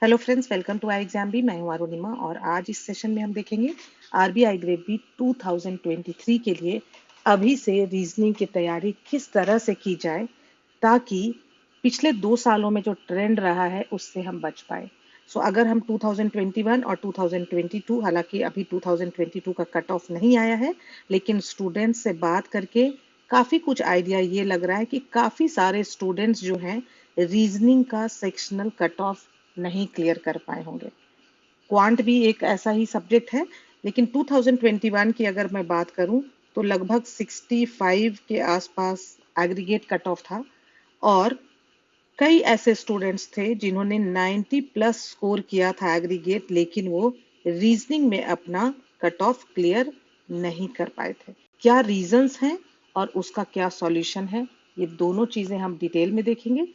Hello friends, welcome to I exam B. मैं हूं अरुणिमा और आज इस सेशन में हम देखेंगे आरबीआई ग्रेड बी 2023 के लिए अभी से रीजनिंग की तैयारी किस तरह से की जाए ताकि पिछले 2 सालों में जो ट्रेंड रहा है उससे हम बच पाए। अगर हम 2021 और 2022, हालांकि अभी 2022 का कट ऑफ नहीं आया है, लेकिन स्टूडेंट्स से बात करके काफी कुछ आइडिया ये लग रहा है कि काफी सारे स्टूडेंट्स जो हैं रीजनिंग का सेक्शनल कट ऑफ नहीं क्लियर कर पाए होंगे। क्वांट भी एक ऐसा ही सब्जेक्ट है, लेकिन 2021 की अगर मैं बात करूं तो लगभग 65 के आसपास एग्रीगेट कट ऑफ था और कई ऐसे स्टूडेंट्स थे जिन्होंने 90 प्लस स्कोर किया था एग्रीगेट, लेकिन वो रीजनिंग में अपना कट ऑफ क्लियर नहीं कर पाए थे। क्या रीजंस हैं और उसका क्या सॉल्यूशन है, ये दोनों चीजें हम डिटेल में देखेंगे।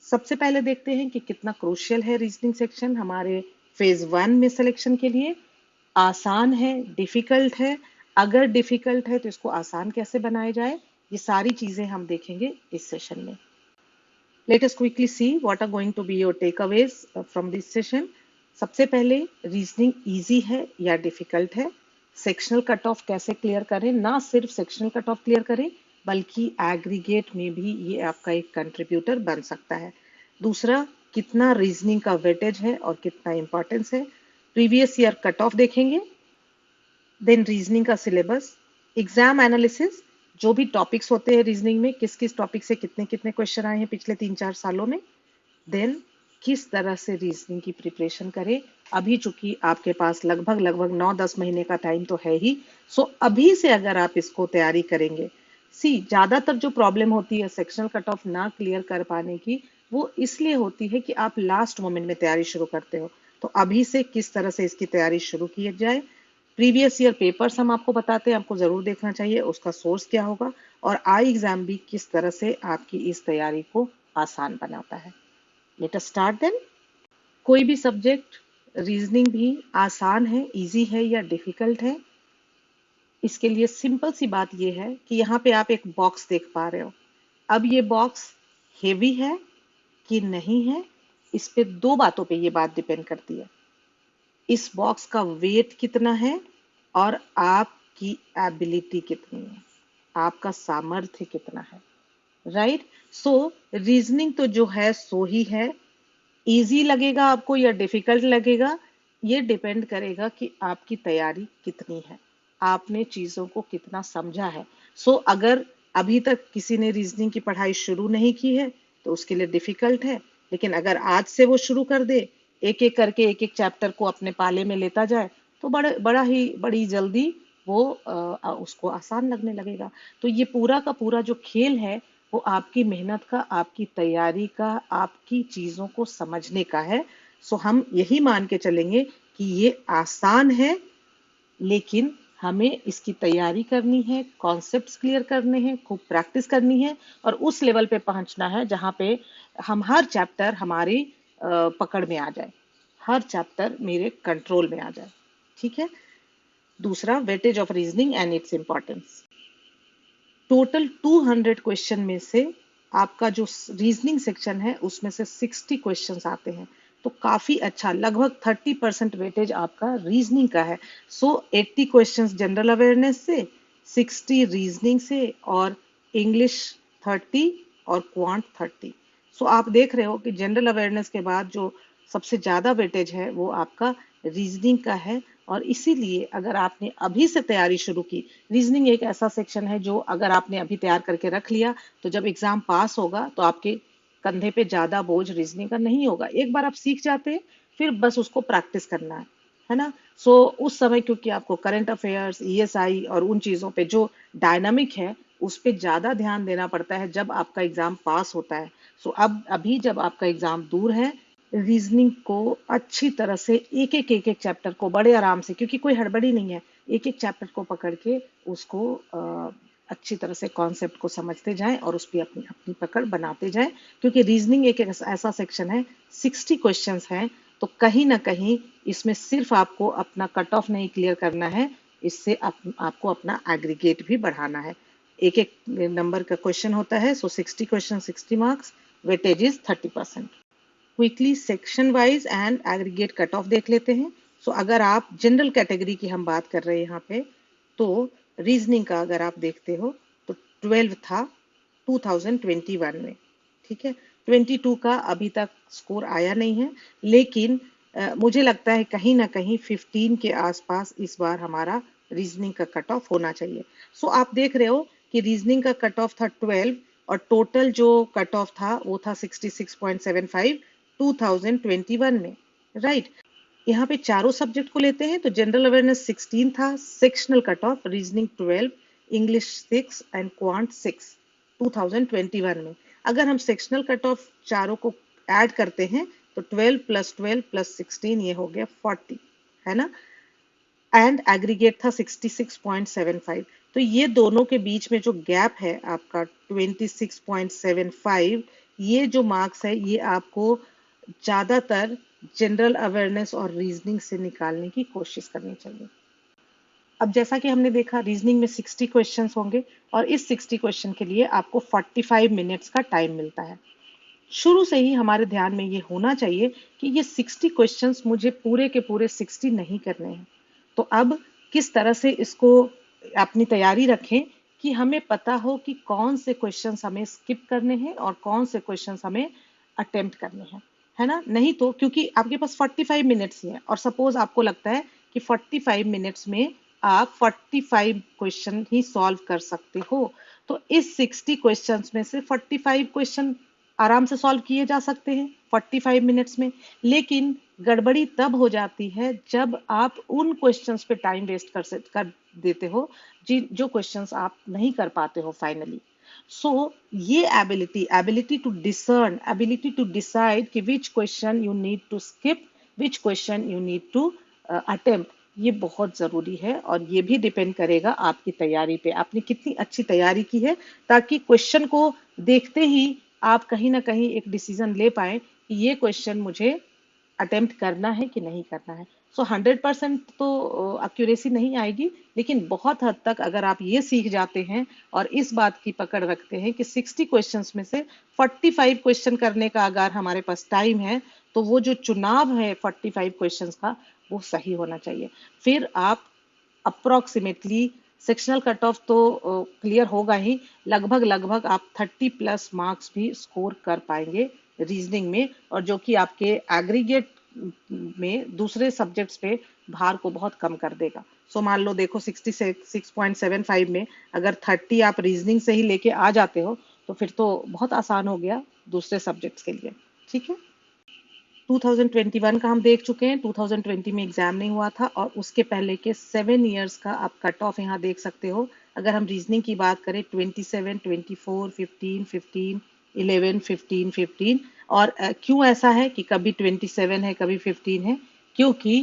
सबसे पहले देखते हैं कि कितना क्रूशियल है रीजनिंग सेक्शन हमारे फेज 1 में सिलेक्शन के लिए। आसान है, डिफिकल्ट है? अगर डिफिकल्ट है तो इसको आसान कैसे बनाया जाए, ये सारी चीजें हम देखेंगे इस सेशन में। Let us quickly see what are going to be your takeaways from this session. सबसे पहले, रीजनिंग इजी है या डिफिकल्ट है? सेक्शनल कट ऑफ कैसे क्लियर करें? ना सिर्फ सेक्शनल कट ऑफ क्लियर करें बल्कि एग्रीगेट में भी ये आपका एक कंट्रीब्यूटर बन सकता है। दूसरा, कितना रीजनिंग का वेटेज है और कितना इंपॉर्टेंस है? प्रीवियस ईयर कट ऑफ देखेंगे, देन रीजनिंग का सिलेबस, एग्जाम एनालिसिस, जो भी टॉपिक्स होते हैं रीजनिंग में, किस किस टॉपिक से कितने कितने क्वेश्चन आए हैं पिछले 3-4 सालों में, देन किस तरह से रीजनिंग की प्रिपरेशन करें। अभी चूंकि आपके पास लगभग लगभग 9-10 महीने का टाइम तो है ही, अभी से अगर आप इसको तैयारी करेंगे। ज्यादातर जो प्रॉब्लम होती है सेक्शनल कट ऑफ ना क्लियर कर पाने की, वो इसलिए होती है कि आप लास्ट मोमेंट में तैयारी शुरू करते हो। तो अभी से किस तरह से इसकी तैयारी शुरू की जाए। प्रीवियस ईयर पेपर्स हम आपको बताते हैं, आपको जरूर देखना चाहिए, उसका सोर्स क्या होगा, और आई एग्जाम भी किस तरह से आपकी इस तैयारी को आसान बनाता है। Let us start then. कोई भी सब्जेक्ट, रीजनिंग भी, आसान है, इजी है या डिफिकल्ट है? इसके लिए सिंपल सी बात यह है कि यहाँ पे आप एक बॉक्स देख पा रहे हो। अब ये बॉक्स हेवी है कि नहीं है, इस पे दो बातों पे ये बात डिपेंड करती है। इस बॉक्स का वेट कितना है और आपकी एबिलिटी कितनी है, आपका सामर्थ्य कितना है। राइट? रीजनिंग तो जो है सो ही है। इजी लगेगा आपको या डिफिकल्ट लगेगा, ये डिपेंड करेगा कि आपकी तैयारी कितनी है, आपने चीजों को कितना समझा है। अगर अभी तक किसी ने रीजनिंग की पढ़ाई शुरू नहीं की है तो उसके लिए डिफिकल्ट है, लेकिन अगर आज से वो शुरू कर दे, एक एक करके एक एक चैप्टर को अपने पाले में लेता जाए, तो बड़ी जल्दी वो उसको आसान लगने लगेगा। तो ये पूरा का पूरा जो खेल है वो आपकी मेहनत का, आपकी तैयारी का, आपकी चीजों को समझने का है। हम यही मान के चलेंगे कि ये आसान है, लेकिन हमें इसकी तैयारी करनी है, कॉन्सेप्ट्स क्लियर करने हैं, खूब प्रैक्टिस करनी है और उस लेवल पे पहुंचना है जहां पे हम हर चैप्टर हमारी पकड़ में आ जाए, हर चैप्टर मेरे कंट्रोल में आ जाए। ठीक है? दूसरा, weightage of reasoning and its importance. Total 200 question में से आपका जो रीजनिंग सेक्शन है उसमें से 60 क्वेश्चंस आते हैं, तो काफी अच्छा, लगभग 30% वेटेज आपका रीजनिंग का है। 80 क्वेश्चंस जनरल अवेयरनेस से, 60 रीजनिंग से और इंग्लिश 30 और क्वांट 30। आप देख रहे हो कि जनरल अवेयरनेस के बाद जो सबसे ज्यादा वेटेज है वो आपका रीजनिंग का है। और इसीलिए अगर आपने अभी से तैयारी शुरू की, रीजनिंग एक ऐसा सेक्शन है जो अगर आपने अभी तैयार करके रख लिया तो जब एग्जाम पास होगा तो आपके कंधे पे ज्यादा बोझ रीजनिंग का नहीं होगा। एक बार आप सीख जाते हैं, फिर बस उसको प्रैक्टिस करना है ना। उस समय क्योंकि आपको करंट अफेयर्स, ईएसआई और उन चीजों पे जो डायनामिक है उस पे ज्यादा ध्यान देना पड़ता है जब आपका एग्जाम पास होता है। अब अभी जब आपका एग्जाम दूर है, रीजनिंग को अच्छी तरह से एक एक चैप्टर को बड़े आराम से, क्योंकि कोई हड़बड़ी नहीं है, एक एक चैप्टर को पकड़ के उसको अच्छी तरह से कॉन्सेप्ट को समझते जाएं और उस पर अपनी अपनी पकड़ बनाते जाएं। क्योंकि रीजनिंग एक ऐसा सेक्शन है, 60 क्वेश्चंस हैं, तो कहीं ना कहीं इसमें सिर्फ आपको अपना कट ऑफ नहीं क्लियर करना है, इससे आपको अपना एग्रीगेट भी बढ़ाना है। एक एक नंबर का क्वेश्चन होता है, 60 question 60 marks, weightage is 30%। Quickly section wise and aggregate cut off देख लेते हैं। सो अगर आप जनरल कैटेगरी की हम बात कर रहे हैं यहाँ पे, तो रीजनिंग का अगर आप देखते हो तो 12 था 2021 में, ठीक है। 22 का अभी तक स्कोर आया नहीं है, लेकिन मुझे लगता है कहीं ना कहीं 15 के आसपास इस बार हमारा रीजनिंग का कट ऑफ होना चाहिए। सो आप देख रहे हो कि रीजनिंग का कट ऑफ था 12 और टोटल जो कट ऑफ था वो था 66.75 2021 में, राइट। यहाँ पे चारों सब्जेक्ट को लेते हैं तो जनरल अवेयरनेस 16 था, sectional cut of reasoning 12, English 6 and quant 6 2021 में। अगर हम सेक्शनल कट ऑफ चारों को ऐड करते हैं तो 12 प्लस 16 ये हो गया 40, है ना। एंड एग्रीगेट था 66.75। तो ये दोनों के बीच में जो गैप है आपका 26.75, ये जो मार्क्स है ये आपको ज्यादातर जनरल अवेयरनेस और रीजनिंग से निकालने की कोशिश करनी चाहिए। अब जैसा कि हमने देखा रीजनिंग में 60 क्वेश्चंस होंगे और इस 60 क्वेश्चन के लिए आपको 45 मिनट्स का टाइम मिलता है। शुरू से ही हमारे ध्यान में ये होना चाहिए कि ये 60 क्वेश्चंस मुझे पूरे के पूरे 60 नहीं करने हैं। तो अब किस तरह से इसको अपनी तैयारी रखें कि हमें पता हो कि कौन से क्वेश्चंस हमें स्किप करने हैं और कौन से क्वेश्चंस हमें अटेम्प्ट करने हैं, है ना। नहीं तो क्योंकि आपके पास 45 मिनट्स ही है और सपोज आपको लगता है कि 45 मिनट्स में आप 45 क्वेश्चन ही सॉल्व कर सकते हो, तो इस 60 क्वेश्चंस में से 45 क्वेश्चन आराम से सॉल्व किए जा सकते हैं 45 मिनट्स में। लेकिन गड़बड़ी तब हो जाती है जब आप उन क्वेश्चंस पे टाइम वेस्ट कर देते हो जो क्वेश्चंस आप नहीं कर पाते हो फाइनली। सो ये ability to discern, ability to decide कि which question you need to skip, which question you need to attempt, ये बहुत जरूरी है। और ये भी डिपेंड करेगा आपकी तैयारी पे, आपने कितनी अच्छी तैयारी की है, ताकि क्वेश्चन को देखते ही आप कहीं ना कहीं एक डिसीजन ले पाए कि ये क्वेश्चन मुझे अटेम्प्ट करना है कि नहीं करना है। सो 100% तो एक्यूरेसी नहीं आएगी, लेकिन बहुत हद तक अगर आप ये सीख जाते हैं और इस बात की पकड़ रखते हैं कि 60 क्वेश्चंस में से 45 क्वेश्चन करने का अगर हमारे पास टाइम है, तो वो जो चुनाव है 45 क्वेश्चंस का वो सही होना चाहिए। फिर आप अप्रोक्सीमेटली सेक्शनल कट ऑफ तो क्लियर होगा ही, लगभग लगभग आप 30 प्लस मार्क्स भी स्कोर कर पाएंगे रीजनिंग में, और जो कि आपके एग्रीगेट में दूसरे सब्जेक्ट्स पे भार को बहुत कम कर देगा। सो मान लो देखो 66.75 में अगर 30 आप रीजनिंग से ही लेके आ जाते हो तो फिर तो बहुत आसान हो गया दूसरे सब्जेक्ट्स के लिए, ठीक है। 2021 का हम देख चुके हैं, 2020 में एग्जाम नहीं हुआ था और उसके पहले के 7 इयर्स का आप कट ऑफ यहाँ देख सकते हो। अगर हम रीजनिंग की बात करें 27, 24, 15, 15, 11, 15, 15, और क्यों ऐसा है कि कभी 27 है कभी 15 है, क्योंकि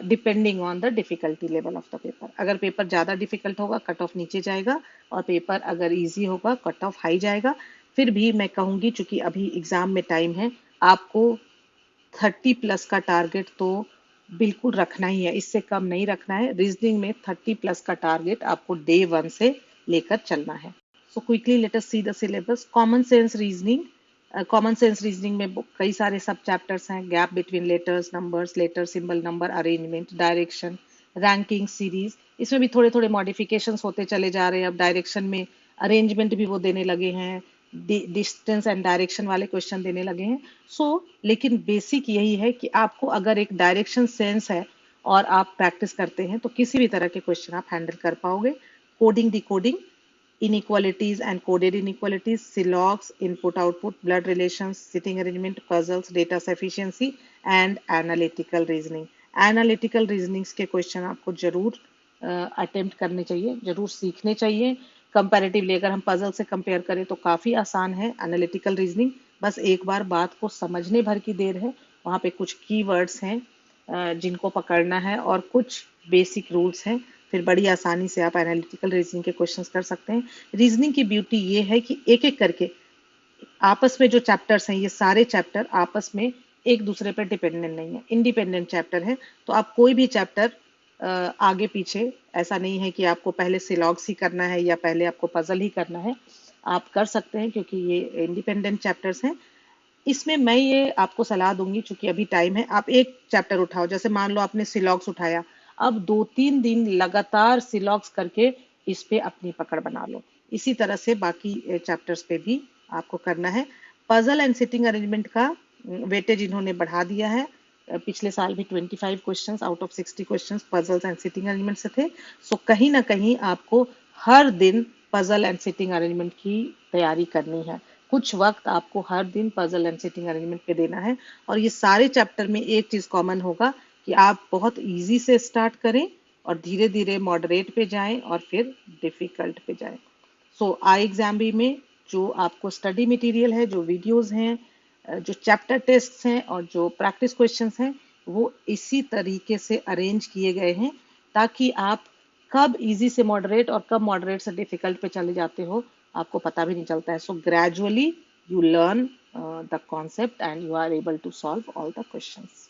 depending on the difficulty level of the paper. अगर पेपर ज़्यादा डिफिकल्ट होगा कट ऑफ नीचे जाएगा, और पेपर अगर इजी होगा कट ऑफ हाई जाएगा। फिर भी मैं कहूँगी चूंकि अभी एग्जाम में टाइम है, आपको 30 प्लस का टारगेट तो बिल्कुल रखना ही है, इससे कम नहीं रखना है। रीजनिंग में 30 प्लस का टारगेट आपको डे 1 से लेकर चलना है। So quickly let us see the syllabus. Common sense reasoning, common sense reasoning में कई सारे सब चैप्टर्स हैं। Gap between letters, numbers, letter symbol, number arrangement, direction, ranking series, इसमें भी थोड़े थोड़े मॉडिफिकेशंस होते चले जा रहे हैं। अब डायरेक्शन में अरेंजमेंट भी वो देने लगे हैं, डिस्टेंस एंड डायरेक्शन वाले क्वेश्चन देने लगे हैं। लेकिन बेसिक यही है कि आपको अगर एक डायरेक्शन सेंस है और आप प्रैक्टिस करते हैं तो किसी भी तरह के क्वेश्चन आप हैंडल कर पाओगे। Coding, decoding, inequalities and coded inequalities, silogs, input output, blood relations, sitting arrangement, puzzles, data sufficiency and analytical reasoning. Analytical reasonings के क्वेश्चन आपको जरूर अटेम्प्ट करने चाहिए, जरूर सीखने चाहिए। कंपैरेटिवली अगर हम पजल से कंपेयर करें तो काफी आसान है एनालिटिकल रीजनिंग, बस एक बार बात को समझने भर की देर है। वहाँ पे कुछ कीवर्ड्स हैं जिनको पकड़ना है और कुछ बेसिक रूल्स हैं, फिर बड़ी आसानी से आप एनालिटिकल रीजनिंग के क्वेश्चंस कर सकते हैं। रीजनिंग की ब्यूटी ये है कि एक एक करके आपस में जो चैप्टर्स हैं ये सारे चैप्टर आपस में एक दूसरे पर डिपेंडेंट नहीं है, इंडिपेंडेंट चैप्टर है। तो आप कोई भी चैप्टर आगे पीछे ऐसा नहीं है कि आपको पहले सिलॉग्स ही करना है या पहले आपको पजल ही करना है, आप कर सकते हैं क्योंकि ये इंडिपेंडेंट चैप्टर्स हैं। इसमें मैं ये आपको सलाह दूंगी, चूंकि अभी टाइम है, आप एक चैप्टर उठाओ। जैसे मान लो आपने सिलॉक्स उठाया, अब 2-3 दिन लगातार सिलॉक्स करके इस पे अपनी पकड़ बना लो। इसी तरह से बाकी चैप्टर्स पे भी आपको करना है। पजल एंड सिटिंग अरेंजमेंट का वेटेज इन्होंने बढ़ा दिया है। पिछले साल भी 25 questions out of 60 questions puzzles and sitting arrangement से थे। सो कहीं ना कहीं आपको हर दिन पजल एंड सिटिंग अरेंजमेंट की तैयारी करनी है। कुछ वक्त आपको हर दिन पजल एंड सिटिंग अरेंजमेंट पे देना है। और ये सारे चैप्टर में एक चीज कॉमन होगा कि आप बहुत इजी से स्टार्ट करें और धीरे धीरे मॉडरेट पे जाएं और फिर डिफिकल्ट पे जाएं। सो आई एग्जाम बी में जो आपको स्टडी मटेरियल है, जो वीडियोस हैं, जो चैप्टर टेस्ट हैं और जो प्रैक्टिस क्वेश्चंस हैं, वो इसी तरीके से अरेंज किए गए हैं ताकि आप कब इजी से मॉडरेट और कब मॉडरेट से डिफिकल्ट पे चले जाते हो आपको पता भी नहीं चलता है। So gradually you learn the concept and you are able to solve all the questions.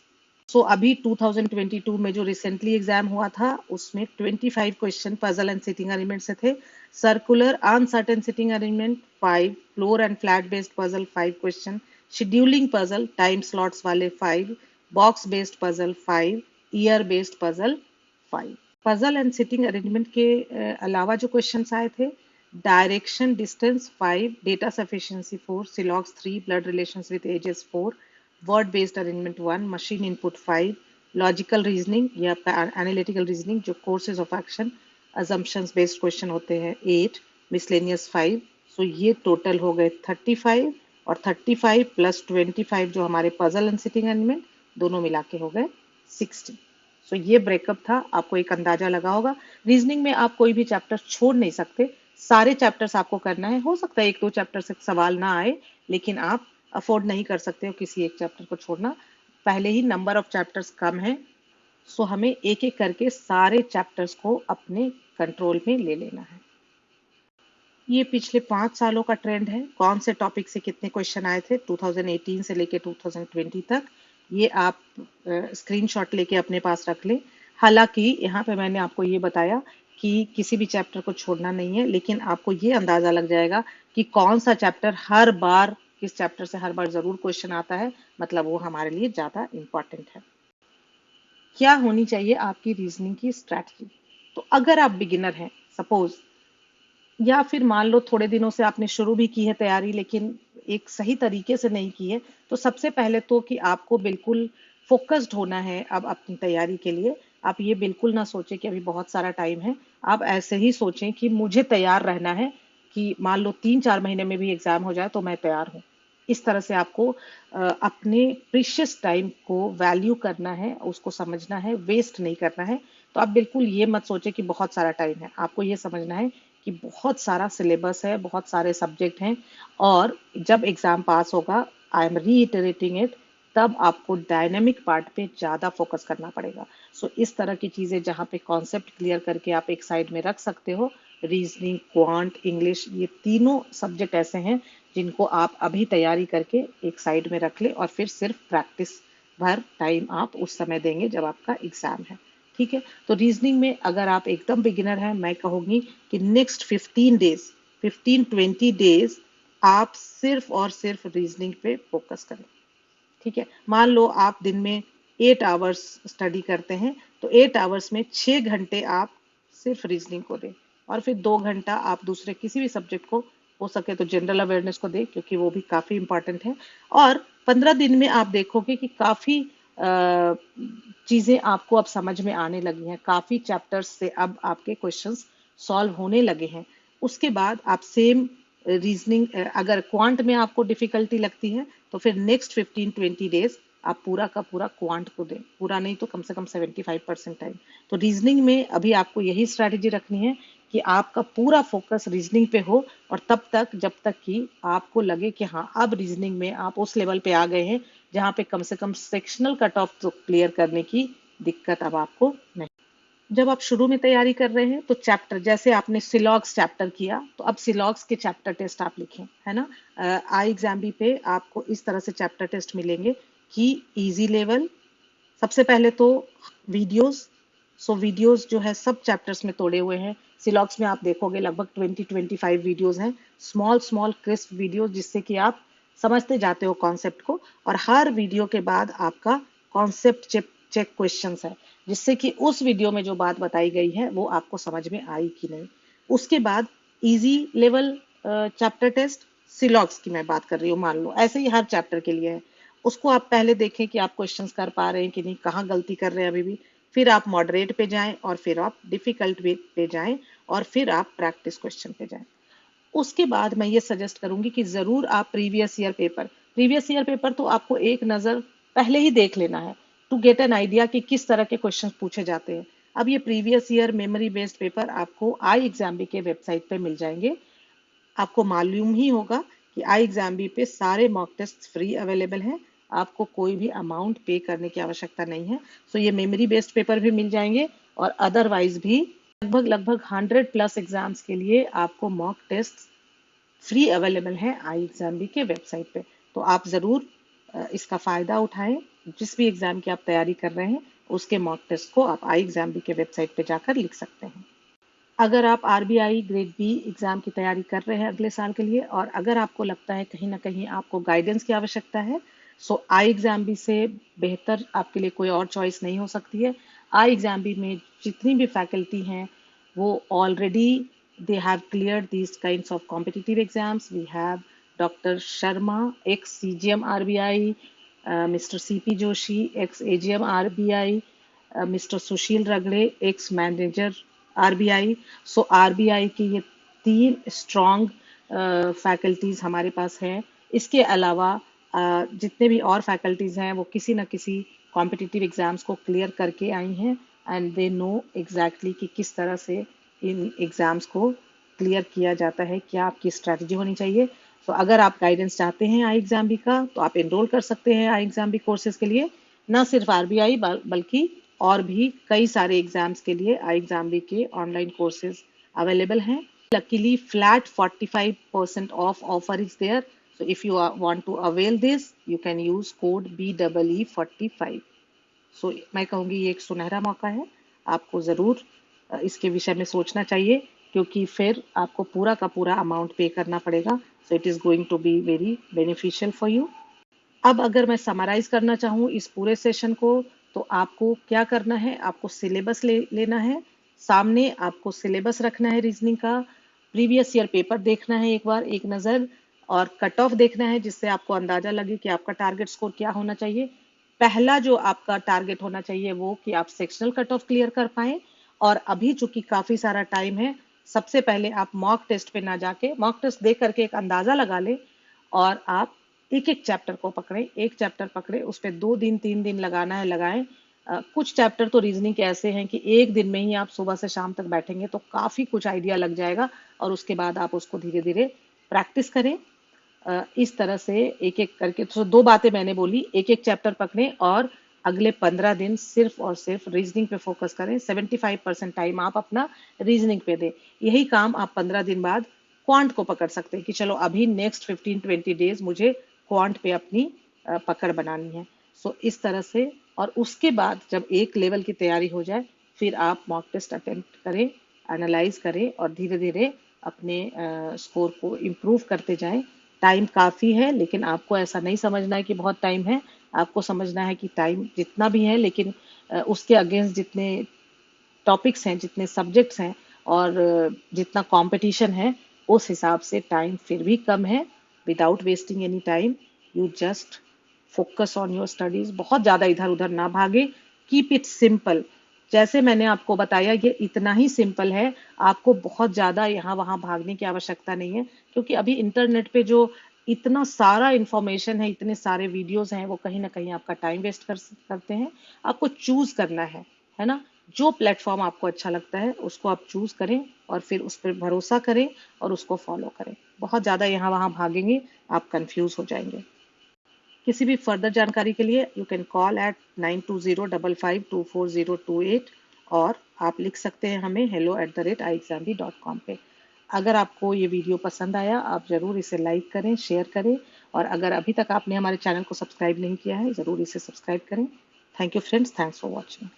So अभी 2022 में जो रिसेंटली एग्जाम हुआ था उसमें 25 question puzzle and sitting arrangement से थे। Circular uncertain sitting arrangement 5, floor and flat based puzzle 5 question, scheduling puzzle time slots वाले 5, box based puzzle 5, year based puzzle 5। Puzzle and sitting arrangement के अलावा जो questions आए थे, direction distance 5, data sufficiency 4, syllogism 3, blood relations with ages 4, word based arrangement 1, machine input 5, logical reasoning ये आपका analytical reasoning जो courses of action assumptions based question होते हैं 8, मिसलेनियस 5। सो ये टोटल हो गए 35 और 35 प्लस 25 जो हमारे पजल एंड सिटिंग अरेंजमेंट दोनों मिला के हो गए 60। सो ये ब्रेकअप था, आपको एक अंदाजा लगा होगा। रीजनिंग में आप कोई भी चैप्टर छोड़ नहीं सकते, सारे चैप्टर्स आपको करना है। हो सकता है 1-2 चैप्टर से सवाल ना आए, लेकिन आप अफोर्ड नहीं कर सकते हो किसी एक चैप्टर को छोड़ना। पहले ही नंबर ऑफ चैप्टर्स कम है, सो हमें एक एक करके सारे चैप्टर्स को अपने कंट्रोल में ले लेना है। ये पिछले 5 सालों का ट्रेंड है, कौन से टॉपिक से कितने क्वेश्चन आए थे 2018 से लेके 2020 तक, ये आप स्क्रीनशॉट लेके अपने पास रख लें। हालांकि यहाँ पे मैंने आपको ये बताया कि किसी भी चैप्टर को छोड़ना नहीं है, लेकिन आपको ये अंदाजा लग जाएगा कि कौन सा चैप्टर हर बार, किस चैप्टर से हर बार जरूर क्वेश्चन आता है, मतलब वो हमारे लिए ज्यादा इंपॉर्टेंट है। क्या होनी चाहिए आपकी रीजनिंग की स्ट्रैटेजी? तो अगर आप बिगिनर हैं सपोज, या फिर मान लो थोड़े दिनों से आपने शुरू भी की है तैयारी लेकिन एक सही तरीके से नहीं की है, तो सबसे पहले तो कि आपको बिल्कुल फोकस्ड होना है अब अपनी तैयारी के लिए। आप ये बिल्कुल ना सोचें कि अभी बहुत सारा टाइम है, आप ऐसे ही सोचें कि मुझे तैयार रहना है, कि मान लो 3-4 महीने में भी एग्जाम हो जाए तो मैं तैयार हूँ। इस तरह से आपको अपने प्रीशियस टाइम को वैल्यू करना है, उसको समझना है, वेस्ट नहीं करना है। तो आप बिल्कुल ये मत सोचें कि बहुत सारा टाइम है, आपको ये समझना है कि बहुत सारा सिलेबस है, बहुत सारे सब्जेक्ट हैं, और जब एग्जाम पास होगा, आई एम रीइटरेटिंग इट, तब आपको डायनेमिक पार्ट पे ज्यादा फोकस करना पड़ेगा। सो इस तरह की चीजें जहाँ पे कॉन्सेप्ट क्लियर करके आप एक साइड में रख सकते हो, रीजनिंग, क्वांट, इंग्लिश, ये तीनों सब्जेक्ट ऐसे हैं जिनको आप अभी तैयारी करके एक साइड में रख ले और फिर सिर्फ प्रैक्टिस भर टाइम आप उस समय देंगे जब आपका एग्जाम है। ठीक है, तो रीजनिंग में अगर आप एकदम बिगिनर हैं, मैं कहूंगी कि नेक्स्ट 15 डेज, 15-20 डेज आप सिर्फ और सिर्फ रीजनिंग पे फोकस करें। ठीक है, मान लो आप दिन में 8 आवर्स स्टडी करते हैं, तो 8 आवर्स में 6 घंटे आप सिर्फ रीजनिंग को दें, और फिर 2 घंटा आप दूसरे किसी भी सब्जेक्ट को, हो सके तो जनरल अवेयरनेस को दें, क्योंकि वो भी काफी इंपॉर्टेंट है। और 15 दिन में आप देखोगे कि काफी चीजें आपको अब समझ में आने लगी हैं, काफी चैप्टर्स से अब आपके क्वेश्चंस सॉल्व होने लगे हैं। उसके बाद आप सेम रीजनिंग, अगर क्वांट में आपको डिफिकल्टी लगती है तो फिर नेक्स्ट 15-20 डेज आप पूरा का पूरा क्वांट को दें, पूरा नहीं तो कम से कम 75% टाइम। तो रीजनिंग में अभी आपको यही स्ट्रैटेजी रखनी है कि आपका पूरा फोकस रीजनिंग पे हो, और तब तक जब तक कि आपको लगे कि हाँ अब रीजनिंग में आप उस लेवल पे आ गए हैं जहाँ पे कम से कम सेक्शनल कट ऑफ तो क्लियर करने की दिक्कत अब आपको नहीं। जब आप शुरू में तैयारी कर रहे हैं तो चैप्टर, जैसे आपने सिलॉक्स चैप्टर किया, तो अब सिलॉक्स के चैप्टर टेस्ट आप लिखें, है ना। आई एग्जाम बी पे आपको इस तरह से चैप्टर टेस्ट मिलेंगे कि इजी लेवल, सबसे पहले तो वीडियोस। सो वीडियोस जो है सब चैप्टर्स में तोड़े हुए हैं। सिलॉक्स में आप देखोगे लगभग 20-25 वीडियोस हैं, स्मॉल स्मॉल क्रिस्प वीडियोस, जिससे कि आप समझते जाते हो कॉन्सेप्ट को, और हर वीडियो के बाद आपका कॉन्सेप्ट चेक क्वेश्चंस है, जिससे कि उस वीडियो में जो बात बताई गई है वो आपको समझ में आई कि नहीं। उसके बाद इजी लेवल चैप्टर टेस्ट, सिलॉक्स की मैं बात कर रही हूँ, मान लो ऐसे ही हर चैप्टर के लिए है। उसको आप पहले देखें कि आप क्वेश्चंस कर पा रहे हैं कि नहीं, कहाँ गलती कर रहे हैं अभी भी। फिर आप मॉडरेट पे जाएं, और फिर आप डिफिकल्ट पे जाएं, और फिर आप प्रैक्टिस क्वेश्चन पे जाएं। उसके बाद मैं ये सजेस्ट करूंगी कि जरूर आप प्रीवियस ईयर पेपर तो आपको एक नजर पहले ही देख लेना है, टू गेट एन आइडिया कि किस तरह के क्वेश्चन पूछे जाते हैं। अब ये previous year memory based paper आपको आई एग्जाम बी के वेबसाइट पे मिल जाएंगे। आपको मालूम ही होगा कि आई एग्जाम बी पे सारे मॉक टेस्ट फ्री अवेलेबल हैं, आपको कोई भी अमाउंट पे करने की आवश्यकता नहीं है। सो ये मेमोरी बेस्ड पेपर भी मिल जाएंगे, और अदरवाइज भी लगभग 100+ एग्जाम्स के लिए आपको मॉक टेस्ट फ्री अवेलेबल है आई एग्जाम बी के वेबसाइट पे। तो आप जरूर इसका फायदा उठाएं। जिस भी एग्जाम की आप तैयारी कर रहे हैं उसके मॉक टेस्ट को आप आई एग्जाम बी के वेबसाइट पे जाकर लिख सकते हैं। अगर आप आरबीआई ग्रेड बी एग्जाम की तैयारी कर रहे हैं अगले साल के लिए, और अगर आपको लगता है कहीं ना कहीं आपको गाइडेंस की आवश्यकता है, सो आई एग्जाम बी से बेहतर आपके लिए कोई और चॉइस नहीं हो सकती है। आई एग्जाम बी में जितनी भी फैकल्टी हैं वो already they have cleared these kinds of competitive exams. We have Dr. Sharma, ex-CGM RBI, Mr. CP Joshi, ex-AGM RBI, Mr. Sushil Ragde, ex-manager RBI. So RBI की ये 3 स्ट्रॉन्ग फैकल्टीज हमारे पास हैं। इसके अलावा जितने भी और फैकल्टीज हैं वो किसी न किसी कॉम्पिटिटिव एग्जाम्स को क्लियर करके आई हैं, एंड दे नो एग्जैक्टली कि किस तरह से इन एग्जाम्स को क्लियर किया जाता है, क्या आपकी स्ट्रैटेजी होनी चाहिए। तो अगर आप गाइडेंस चाहते हैं आई एग्जाम बी का, तो आप एनरोल कर सकते हैं आई एग्जाम बी कोर्सेज के लिए। न सिर्फ आरबीआई बल्कि और भी कई सारे एग्जाम्स के लिए आई एग्जाम बी के ऑनलाइन कोर्सेज अवेलेबल हैं। Luckily, flat 45% off offer is there. So if you want to avail this, you can use code BEE45. सो मैं कहूँगी ये एक सुनहरा मौका है, आपको ज़रूर इसके विषय में सोचना चाहिए, क्योंकि फिर आपको पूरा का पूरा अमाउंट पे करना पड़ेगा। So it is going to be very beneficial for you. अब अगर मैं समराइज करना चाहूँ इस पूरे सेशन को, तो आपको क्या करना है, आपको सिलेबस लेना है सामने, आपको सिलेबस रखना है रीजनिंग का, प्रीवियस ईयर पेपर देखना है एक बार एक नज़र, और कट ऑफ देखना है जिससे आपको अंदाजा लगे कि आपका टारगेट स्कोर क्या होना चाहिए। पहला जो आपका टारगेट होना चाहिए वो कि आप सेक्शनल कट ऑफ क्लियर कर पाए। और अभी चूंकि काफी सारा टाइम है, सबसे पहले आप मॉक टेस्ट पे ना जाके मॉक टेस्ट देख करके एक अंदाजा लगा ले, और आप एक एक चैप्टर को पकड़े, एक चैप्टर पकड़े उस पर 2 दिन 3 दिन लगाना है लगाएं। कुछ चैप्टर तो रीजनिंग के ऐसे हैं कि एक दिन में ही आप सुबह से शाम तक बैठेंगे तो काफी कुछ आइडिया लग जाएगा, और उसके बाद आप उसको धीरे धीरे प्रैक्टिस करें। इस तरह से एक एक करके, तो 2 बातें मैंने बोली, एक एक चैप्टर पकड़ें और अगले 15 दिन सिर्फ और सिर्फ रीजनिंग पे फोकस करें। 75% टाइम आप अपना रीजनिंग पे दें। यही काम आप 15 दिन बाद क्वांट को पकड़ सकते हैं कि चलो अभी नेक्स्ट 15-20 डेज मुझे क्वांट पे अपनी पकड़ बनानी है। सो इस तरह से, और उसके बाद जब एक लेवल की तैयारी हो जाए, फिर आप मॉक टेस्ट अटेम्प्ट करें, एनालाइज करें, और धीरे धीरे अपने स्कोर को इम्प्रूव करते जाएं। टाइम काफ़ी है, लेकिन आपको ऐसा नहीं समझना है कि बहुत टाइम है। आपको समझना है कि टाइम जितना भी है, लेकिन उसके अगेंस्ट जितने टॉपिक्स हैं, जितने सब्जेक्ट्स हैं, और जितना कंपटीशन है, उस हिसाब से टाइम फिर भी कम है। Without wasting any time, you just focus on your studies. बहुत ज़्यादा इधर उधर ना भागे, कीप इट सिंपल। जैसे मैंने आपको बताया, ये इतना ही सिंपल है, आपको बहुत ज़्यादा यहाँ वहाँ भागने की आवश्यकता नहीं है, क्योंकि अभी इंटरनेट पे जो इतना सारा इंफॉर्मेशन है, इतने सारे वीडियोस हैं, वो कहीं ना कहीं आपका टाइम वेस्ट करते हैं। आपको चूज करना है ना, जो प्लेटफॉर्म आपको अच्छा लगता है उसको आप चूज करें, और फिर उस पर भरोसा करें और उसको फॉलो करें। बहुत ज़्यादा यहाँ वहाँ भागेंगे, आप कंफ्यूज हो जाएंगे। किसी भी फर्दर जानकारी के लिए यू कैन कॉल एट 9205524028, और आप लिख सकते हैं हमें hello@iexambee.com पे। अगर आपको ये वीडियो पसंद आया, आप ज़रूर इसे लाइक करें, शेयर करें, और अगर अभी तक आपने हमारे चैनल को सब्सक्राइब नहीं किया है, ज़रूर इसे सब्सक्राइब करें। Thank you friends, thanks for watching.